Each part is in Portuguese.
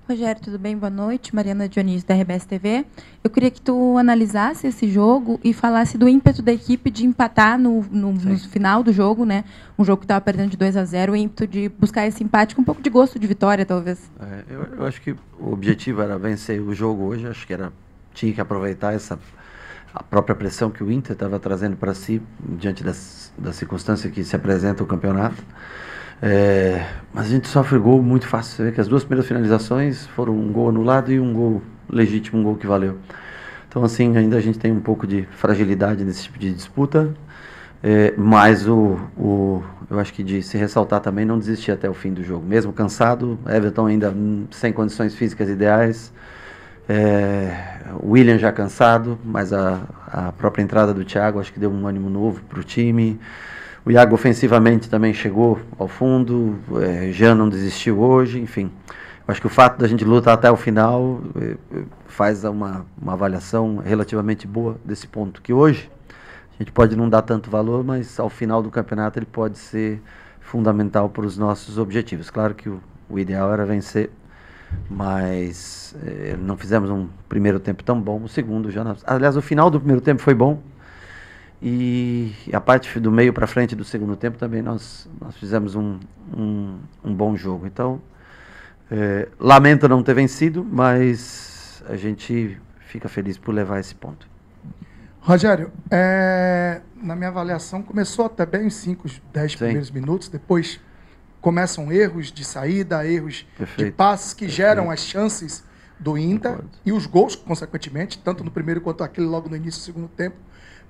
Rogério, tudo bem? Boa noite. Mariana Dionísio, da RBS TV. Eu queria que tu analisasse esse jogo e falasse do ímpeto da equipe de empatar no final do jogo, né? Um jogo que estava perdendo de 2-0, o ímpeto de buscar esse empate com um pouco de gosto de vitória, talvez. Eu acho que o objetivo era vencer o jogo hoje. Acho que tinha que aproveitar a própria pressão que o Inter estava trazendo para si, diante da circunstância que se apresenta o campeonato. Mas a gente sofre gol muito fácil. Você vê que as duas primeiras finalizações foram um gol anulado e um gol legítimo, um gol que valeu. Então, assim, ainda a gente tem um pouco de fragilidade nesse tipo de disputa. Mas eu acho que de se ressaltar também, não desistir até o fim do jogo. Mesmo cansado, Everton ainda sem condições físicas ideais. O William já cansado, mas a própria entrada do Thiago acho que deu um ânimo novo para o time. O Iago ofensivamente também chegou ao fundo, Jean não desistiu hoje, enfim. Acho que o fato da gente lutar até o final faz uma avaliação relativamente boa desse ponto, que hoje a gente pode não dar tanto valor, mas ao final do campeonato ele pode ser fundamental para os nossos objetivos. Claro que o ideal era vencer, mas não fizemos um primeiro tempo tão bom, o segundo já... Aliás, o final do primeiro tempo foi bom, e a parte do meio para frente do segundo tempo também nós fizemos um bom jogo. Então, lamento não ter vencido, mas a gente fica feliz por levar esse ponto. Rogério, na minha avaliação, começou até bem os 5, 10 primeiros minutos, depois começam erros de saída, erros de passes que geram as chances do Inter e os gols, consequentemente, tanto no primeiro quanto aquele logo no início do segundo tempo.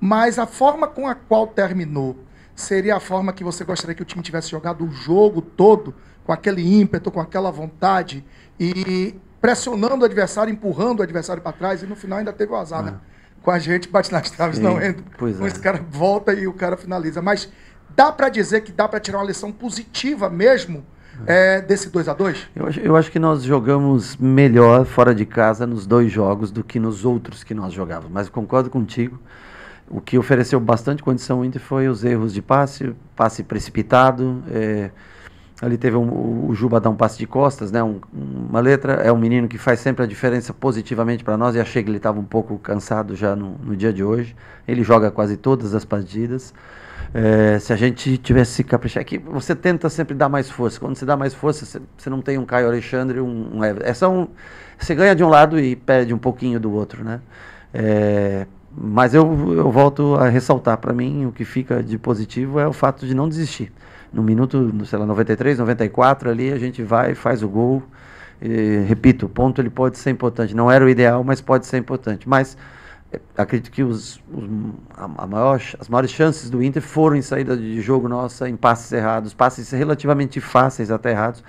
Mas a forma com a qual terminou seria a forma que você gostaria que o time tivesse jogado o jogo todo, com aquele ímpeto, com aquela vontade, e pressionando o adversário, empurrando o adversário para trás, e no final ainda teve o azar, né? Com a gente, bate nas traves, não entra. Esse cara volta e o cara finaliza. Mas dá para dizer que dá para tirar uma lição positiva mesmo desse 2-2? Eu acho que nós jogamos melhor fora de casa nos dois jogos do que nos outros que nós jogávamos. Mas concordo contigo. O que ofereceu bastante condição ao Inter foi os erros de passe precipitado. Ali teve o Juba dar um passe de costas, né? Uma letra. É um menino que faz sempre a diferença positivamente para nós, e achei que ele estava um pouco cansado já no dia de hoje. Ele joga quase todas as partidas. Se a gente tivesse se caprichar, que você tenta sempre dar mais força. Quando você dá mais força, você não tem um Caio Alexandre, você ganha de um lado e perde um pouquinho do outro, né? Mas eu volto a ressaltar, para mim, o que fica de positivo é o fato de não desistir. No minuto, sei lá, 93, 94, ali a gente vai, faz o gol. Repito, o ponto ele pode ser importante. Não era o ideal, mas pode ser importante. Mas acredito que as maiores chances do Inter foram em saída de jogo nossa, em passes errados, passes relativamente fáceis até errados.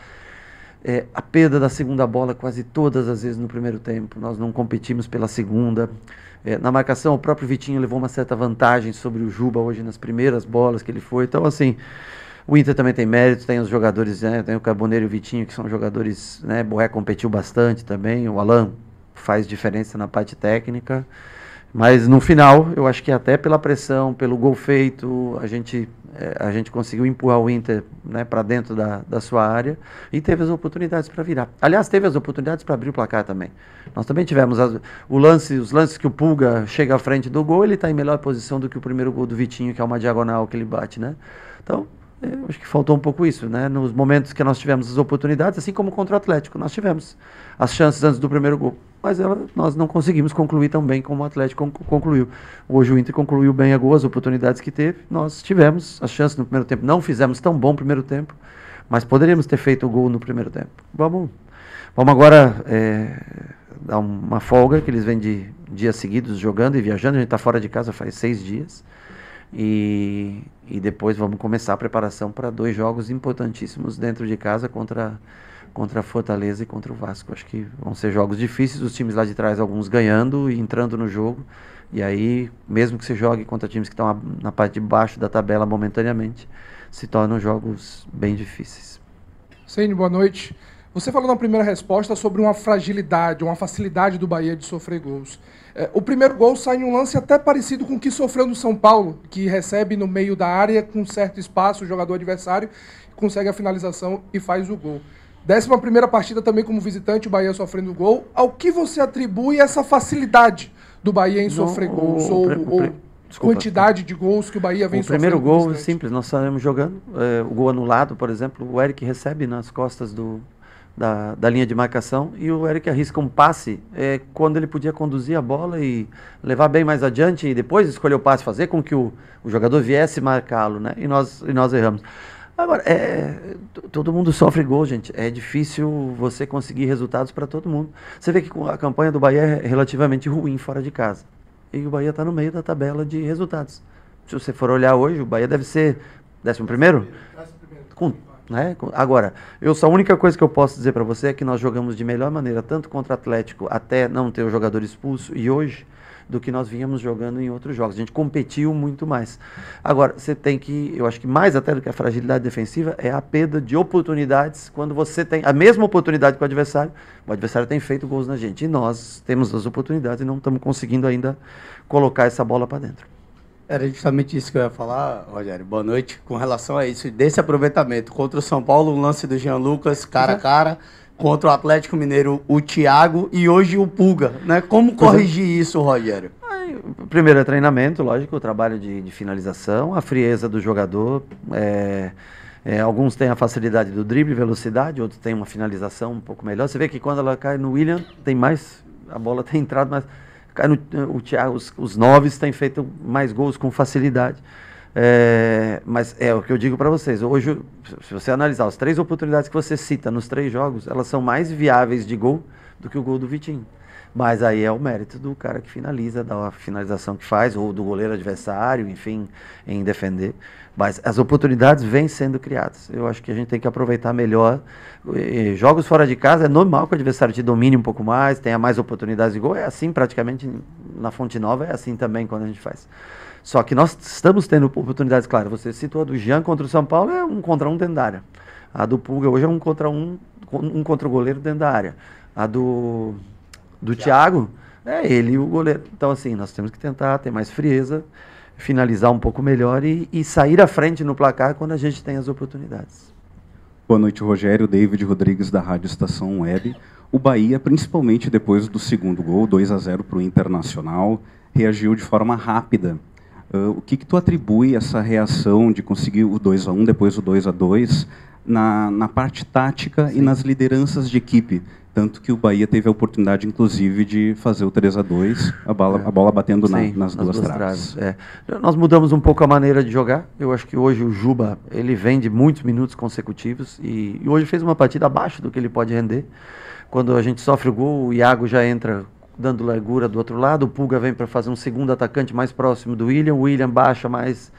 A perda da segunda bola quase todas as vezes no primeiro tempo. Nós não competimos pela segunda. Na marcação, o próprio Vitinho levou uma certa vantagem sobre o Juba hoje nas primeiras bolas que ele foi. Então, assim, o Inter também tem mérito, tem os jogadores, né? Tem o Carboneiro e o Vitinho, que são jogadores, né? Borré competiu bastante também, o Alan faz diferença na parte técnica. Mas no final, eu acho que até pela pressão, pelo gol feito, a gente conseguiu empurrar o Inter, né, para dentro da sua área, e teve as oportunidades para virar. Aliás, teve as oportunidades para abrir o placar também. Nós também tivemos os lances que o Pulga chega à frente do gol, ele está em melhor posição do que o primeiro gol do Vitinho, que é uma diagonal que ele bate, né? Então, eu acho que faltou um pouco isso, né? Nos momentos que nós tivemos as oportunidades, assim como contra o Atlético, nós tivemos as chances antes do primeiro gol, mas nós não conseguimos concluir tão bem como o Atlético concluiu. Hoje o Inter concluiu bem as oportunidades que teve, nós tivemos as chances no primeiro tempo, não fizemos tão bom primeiro tempo, mas poderíamos ter feito o gol no primeiro tempo. Vamos agora dar uma folga, que eles vêm de dias seguidos jogando e viajando, a gente está fora de casa faz 6 dias, e depois vamos começar a preparação para 2 jogos importantíssimos dentro de casa contra a Fortaleza e contra o Vasco. Acho que vão ser jogos difíceis, os times lá de trás, alguns ganhando e entrando no jogo, e aí, mesmo que você jogue contra times que estão na parte de baixo da tabela momentaneamente, se tornam jogos bem difíceis. Ceni, boa noite. Você falou na primeira resposta sobre uma fragilidade, uma facilidade do Bahia de sofrer gols. O primeiro gol sai em um lance até parecido com o que sofreu no São Paulo, que recebe no meio da área, com certo espaço, o jogador adversário consegue a finalização e faz o gol. 11ª partida também como visitante, o Bahia sofrendo gol. Ao que você atribui essa facilidade do Bahia em sofrer gols? Ou quantidade de gols que o Bahia vem sofrendo? O primeiro gol é simples, nós saímos jogando. O gol anulado, por exemplo, o Eric recebe nas costas da linha de marcação e o Eric arrisca um passe quando ele podia conduzir a bola e levar bem mais adiante e depois escolher o passe, fazer com que o jogador viesse marcá-lo, né? E nós erramos. Agora, todo mundo sofre gol, gente. É difícil você conseguir resultados para todo mundo. Você vê que a campanha do Bahia é relativamente ruim fora de casa. E o Bahia está no meio da tabela de resultados. Se você for olhar hoje, o Bahia deve ser 11º? Né? Agora, a única coisa que eu posso dizer para você é que nós jogamos de melhor maneira, tanto contra o Atlético, até não ter o jogador expulso, e hoje, do que nós vínhamos jogando em outros jogos. A gente competiu muito mais. Agora, você tem que, eu acho que mais até do que a fragilidade defensiva, é a perda de oportunidades quando você tem a mesma oportunidade que o adversário tem feito gols na gente. E nós temos as oportunidades e não estamos conseguindo ainda colocar essa bola para dentro. Era justamente isso que eu ia falar, Rogério. Boa noite. Com relação a isso, desse aproveitamento contra o São Paulo, um lance do Jean Lucas, cara a cara, contra o Atlético Mineiro, o Thiago e hoje o Pulga, né? Como corrigir isso, Rogério? Primeiro é treinamento, lógico, o trabalho de finalização, a frieza do jogador. Alguns têm a facilidade do drible, velocidade, outros têm uma finalização um pouco melhor. Você vê que quando ela cai no William, a bola tem entrado mais. Cai o Thiago, os 9 têm feito mais gols com facilidade. Mas é o que eu digo para vocês. Hoje, se você analisar as 3 oportunidades que você cita nos 3 jogos, elas são mais viáveis de gol do que o gol do Vitinho. Mas aí é o mérito do cara que finaliza, da finalização que faz, ou do goleiro adversário, enfim, em defender. Mas as oportunidades vêm sendo criadas. Eu acho que a gente tem que aproveitar melhor. Jogos fora de casa, é normal que o adversário te domine um pouco mais, tenha mais oportunidades de gol. É assim praticamente na Fonte Nova, é assim também quando a gente faz. Só que nós estamos tendo oportunidades, claro. Você citou a do Jean contra o São Paulo, é 1 contra 1 dentro da área. A do Pulga hoje é 1 contra 1 contra o goleiro dentro da área. A do Thiago, ele e o goleiro. Então, assim, nós temos que tentar ter mais frieza, finalizar um pouco melhor e sair à frente no placar quando a gente tem as oportunidades. Boa noite, Rogério. David Rodrigues, da Rádio Estação Web. O Bahia, principalmente depois do segundo gol, 2-0 para o Internacional, reagiu de forma rápida. O que tu atribui essa reação de conseguir o 2-1, depois o 2-2, na parte tática Sim. e nas lideranças de equipe? Tanto que o Bahia teve a oportunidade, inclusive, de fazer o 3-2, a bola batendo nas duas traves. Nós mudamos um pouco a maneira de jogar. Eu acho que hoje o Juba, ele vem de muitos minutos consecutivos e hoje fez uma partida abaixo do que ele pode render. Quando a gente sofre o gol, o Iago já entra dando largura do outro lado, o Pulga vem para fazer um segundo atacante mais próximo do William, o William baixa mais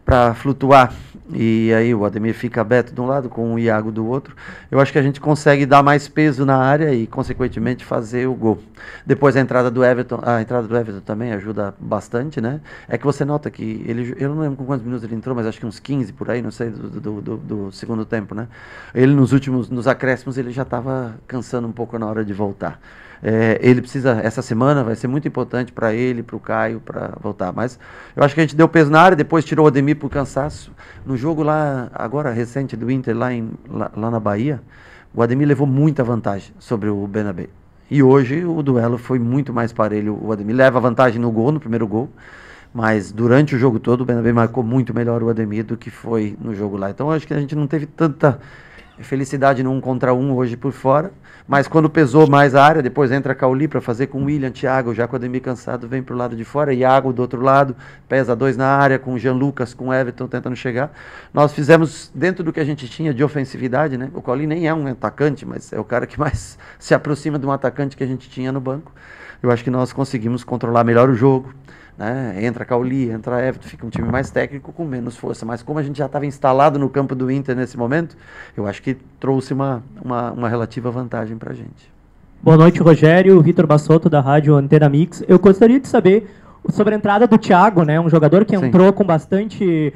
para flutuar, e aí o Ademir fica aberto de um lado com o Iago do outro. Eu acho que a gente consegue dar mais peso na área e, consequentemente, fazer o gol. Depois a entrada do Everton também ajuda bastante, né? É que você nota que eu não lembro com quantos minutos ele entrou, mas acho que uns 15 por aí, não sei, do segundo tempo, né? Ele nos acréscimos, ele já estava cansando um pouco na hora de voltar. Ele precisa, essa semana vai ser muito importante para ele, para o Caio, para voltar. Mas eu acho que a gente deu peso na área, depois tirou o Ademir por cansaço. No jogo lá, agora recente do Inter, lá na Bahia, o Ademir levou muita vantagem sobre o Benabé. E hoje o duelo foi muito mais parelho. O Ademir leva vantagem no primeiro gol, mas durante o jogo todo o Benabé marcou muito melhor o Ademir do que foi no jogo lá. Então acho que a gente não teve tanta felicidade no 1 contra 1 hoje por fora, mas quando pesou mais a área, depois entra Cauli para fazer com o William, Thiago, já com o Ademir cansado, vem para o lado de fora, Iago do outro lado, pesa 2 na área, com o Jean Lucas, com o Everton tentando chegar. Nós fizemos dentro do que a gente tinha de ofensividade, né? O Cauli nem é um atacante, mas é o cara que mais se aproxima de um atacante que a gente tinha no banco. Eu acho que nós conseguimos controlar melhor o jogo, né? Entra Cauli, entra Everton, fica um time mais técnico com menos força, mas como a gente já estava instalado no campo do Inter nesse momento, eu acho que trouxe uma relativa vantagem para a gente. Boa noite, Rogério. Vitor Bassotto, da Rádio Antena Mix. Eu gostaria de saber sobre a entrada do Thiago, né? Um jogador que entrou com bastante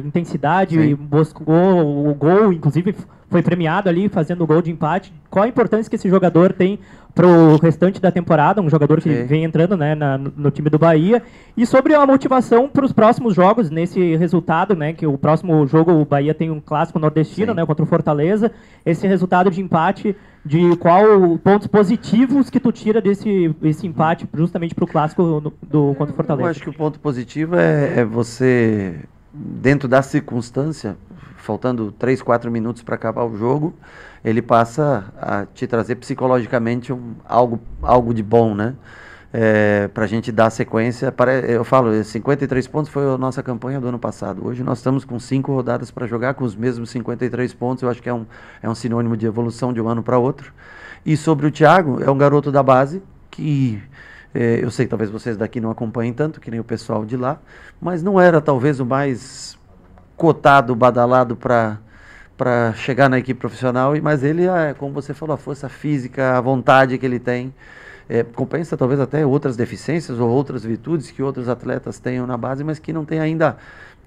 intensidade, e buscou o gol, inclusive foi premiado ali fazendo o gol de empate. Qual a importância que esse jogador tem para o restante da temporada, um jogador que vem entrando, né, no time do Bahia, e sobre a motivação para os próximos jogos, nesse resultado, né, que o próximo jogo o Bahia tem um clássico nordestino, né, contra o Fortaleza, esse resultado de empate, de qual pontos positivos que tu tira esse empate justamente para o clássico contra o Fortaleza? Eu acho que o ponto positivo é você, dentro da circunstância, faltando 3, 4 minutos para acabar o jogo, ele passa a te trazer psicologicamente algo de bom, né? Para a gente dar sequência. Eu falo, 53 pontos foi a nossa campanha do ano passado. Hoje nós estamos com 5 rodadas para jogar com os mesmos 53 pontos. Eu acho que é um sinônimo de evolução de um ano para outro. E sobre o Thiago, é um garoto da base que... eu sei que talvez vocês daqui não acompanhem tanto, que nem o pessoal de lá, mas não era talvez o mais cotado, badalado para chegar na equipe profissional, mas ele, como você falou, a força física, a vontade que ele tem, compensa talvez até outras deficiências ou outras virtudes que outros atletas tenham na base, mas que não tem ainda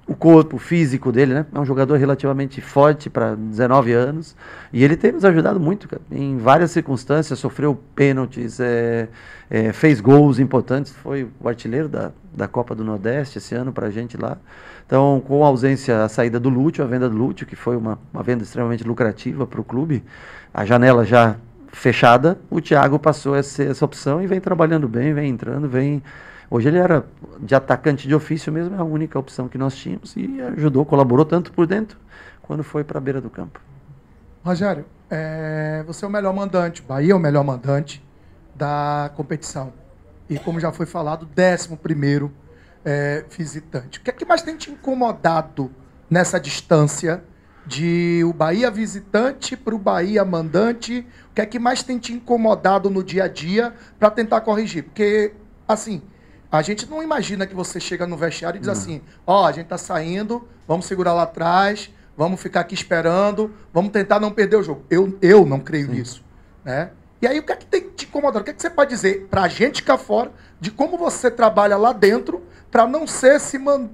o corpo físico dele, né? É um jogador relativamente forte para 19 anos e ele tem nos ajudado muito, cara, em várias circunstâncias, sofreu pênaltis, fez gols importantes, foi o artilheiro da Copa do Nordeste esse ano para a gente lá. Então, com a saída do Lúcio, a venda do Lúcio, que foi uma venda extremamente lucrativa para o clube, a janela já fechada, o Thiago passou a ser essa opção e vem trabalhando bem, vem entrando, Hoje ele era de atacante de ofício mesmo, é a única opção que nós tínhamos e ajudou, colaborou tanto por dentro quando foi para a beira do campo. Rogério, você é o melhor mandante, Bahia é o melhor mandante da competição. E como já foi falado, 11º visitante. O que é que mais tem te incomodado nessa distância de o Bahia visitante para o Bahia mandante? O que é que mais tem te incomodado no dia a dia para tentar corrigir? Porque, assim, a gente não imagina que você chega no vestiário e diz assim, a gente está saindo, vamos segurar lá atrás, vamos ficar aqui esperando, vamos tentar não perder o jogo. Eu não creio nisso, né? E aí, o que é que tem te incomodado? O que é que você pode dizer para a gente cá fora de como você trabalha lá dentro para não ser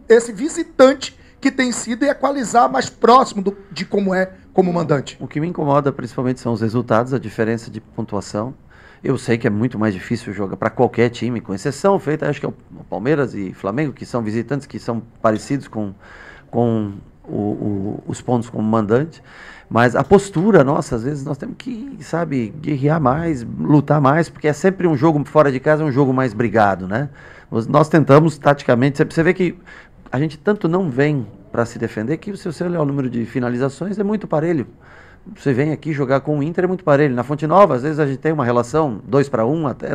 esse visitante que tem sido e equalizar mais próximo de como é como mandante? O que me incomoda principalmente são os resultados, a diferença de pontuação. Eu sei que é muito mais difícil jogar para qualquer time, com exceção feita, acho que é o Palmeiras e Flamengo, que são visitantes, que são parecidos com os pontos como mandante. Mas a postura nossa, às vezes nós temos que, guerrear mais, lutar mais, porque é sempre um jogo fora de casa, um jogo mais brigado, né? Nós tentamos taticamente, você vê que a gente tanto não vem para se defender, que se você olhar o número de finalizações é muito parelho. Você vem aqui jogar com o Inter, é muito parelho. Na Fonte Nova, às vezes a gente tem uma relação 2-1, até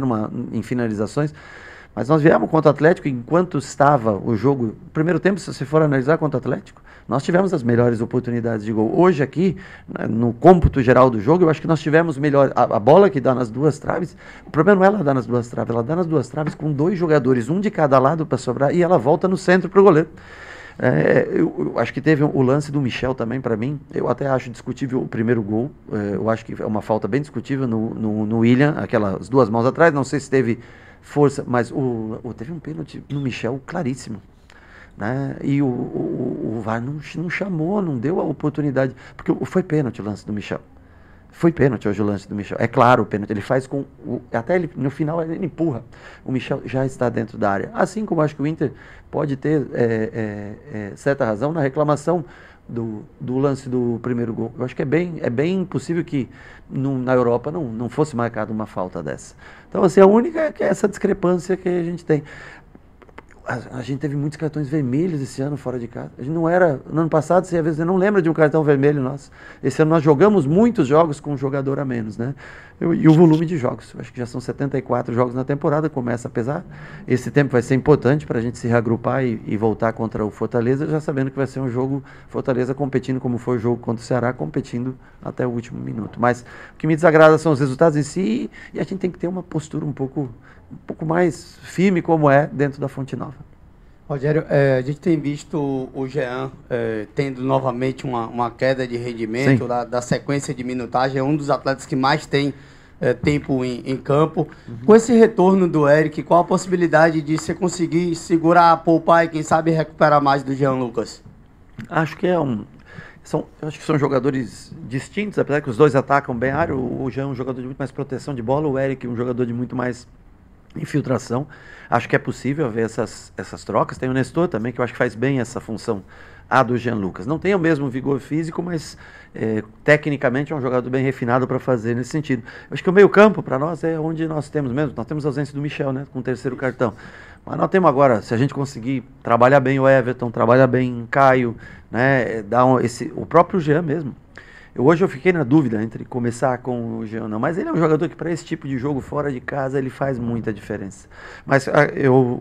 em finalizações. Mas nós viemos contra o Atlético, enquanto estava o jogo... Primeiro tempo, se você for analisar contra o Atlético, nós tivemos as melhores oportunidades de gol. Hoje aqui, no cômputo geral do jogo, eu acho que nós tivemos melhor... A bola que dá nas duas traves, o problema não é ela dar nas duas traves, ela dá nas duas traves com 2 jogadores, um de cada lado para sobrar, e ela volta no centro para o goleiro. Eu acho que teve o lance do Michel também, para mim. Eu até acho discutível o primeiro gol. Eu acho que é uma falta bem discutível no William, aquelas 2 mãos atrás. Não sei se teve força, mas teve um pênalti no Michel claríssimo, né? E o VAR não chamou, não deu a oportunidade, porque foi pênalti o lance do Michel. Foi pênalti hoje o lance do Michel. É claro o pênalti, ele faz com... até ele, no final ele empurra. O Michel já está dentro da área. Assim como acho que o Inter pode ter certa razão na reclamação do lance do primeiro gol. Eu acho que é bem possível que na Europa não fosse marcada uma falta dessa. Então, assim, a única é essa discrepância que a gente tem. A gente teve muitos cartões vermelhos esse ano fora de casa. A gente não era... No ano passado, você às vezes não lembra de um cartão vermelho nosso. Esse ano nós jogamos muitos jogos com um jogador a menos, né? E o volume de jogos. Eu acho que já são 74 jogos na temporada, começa a pesar. Esse tempo vai ser importante para a gente se reagrupar e voltar contra o Fortaleza, já sabendo que vai ser um jogo Fortaleza competindo, como foi o jogo contra o Ceará, competindo até o último minuto. Mas o que me desagrada são os resultados em si, e a gente tem que ter uma postura um pouco mais firme, como é dentro da Fonte Nova. Rogério, a gente tem visto o Jean tendo novamente uma queda de rendimento da sequência de minutagem. É um dos atletas que mais tem tempo em campo. Com esse retorno do Eric, qual a possibilidade de você conseguir segurar, poupar e quem sabe recuperar mais do Jean Lucas? Acho que Eu acho que são jogadores distintos, apesar que os dois atacam bem a área. O Jean é um jogador de muito mais proteção de bola, o Eric um jogador de muito mais infiltração. Acho que é possível ver essas trocas. Tem o Nestor também, que eu acho que faz bem essa função, a do Jean Lucas. Não tem o mesmo vigor físico, mas tecnicamente é um jogador bem refinado para fazer nesse sentido. Eu acho que o meio-campo, para nós, é onde nós temos mesmo. Nós temos a ausência do Michel, né, com o terceiro cartão. Mas nós temos agora, se a gente conseguir trabalhar bem o Everton, trabalhar bem o Caio, né, o próprio Jean mesmo. Hoje eu fiquei na dúvida entre começar com o Jean ou não, mas ele é um jogador que para esse tipo de jogo fora de casa ele faz muita diferença. Mas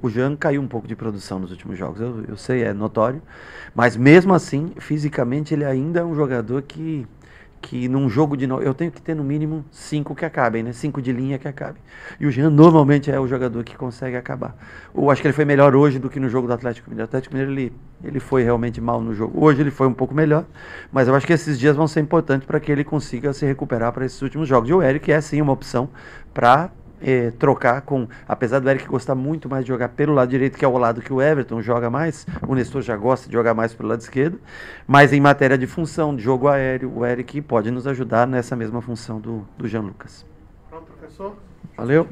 o Jean caiu um pouco de produção nos últimos jogos, eu sei, é notório, mas mesmo assim, fisicamente ele ainda é um jogador que num jogo eu tenho que ter no mínimo 5 que acabem, né? 5 de linha que acabem. E o Jean normalmente é o jogador que consegue acabar. Eu acho que ele foi melhor hoje do que no jogo do Atlético Mineiro. O Atlético Mineiro ele foi realmente mal no jogo. Hoje ele foi um pouco melhor, mas eu acho que esses dias vão ser importantes para que ele consiga se recuperar para esses últimos jogos. E o Eric é sim uma opção para trocar com, apesar do Eric gostar muito mais de jogar pelo lado direito, que é o lado que o Everton joga mais, o Nestor já gosta de jogar mais pelo lado esquerdo, mas em matéria de função, de jogo aéreo, o Eric pode nos ajudar nessa mesma função do Jean Lucas. Pronto, professor? Valeu.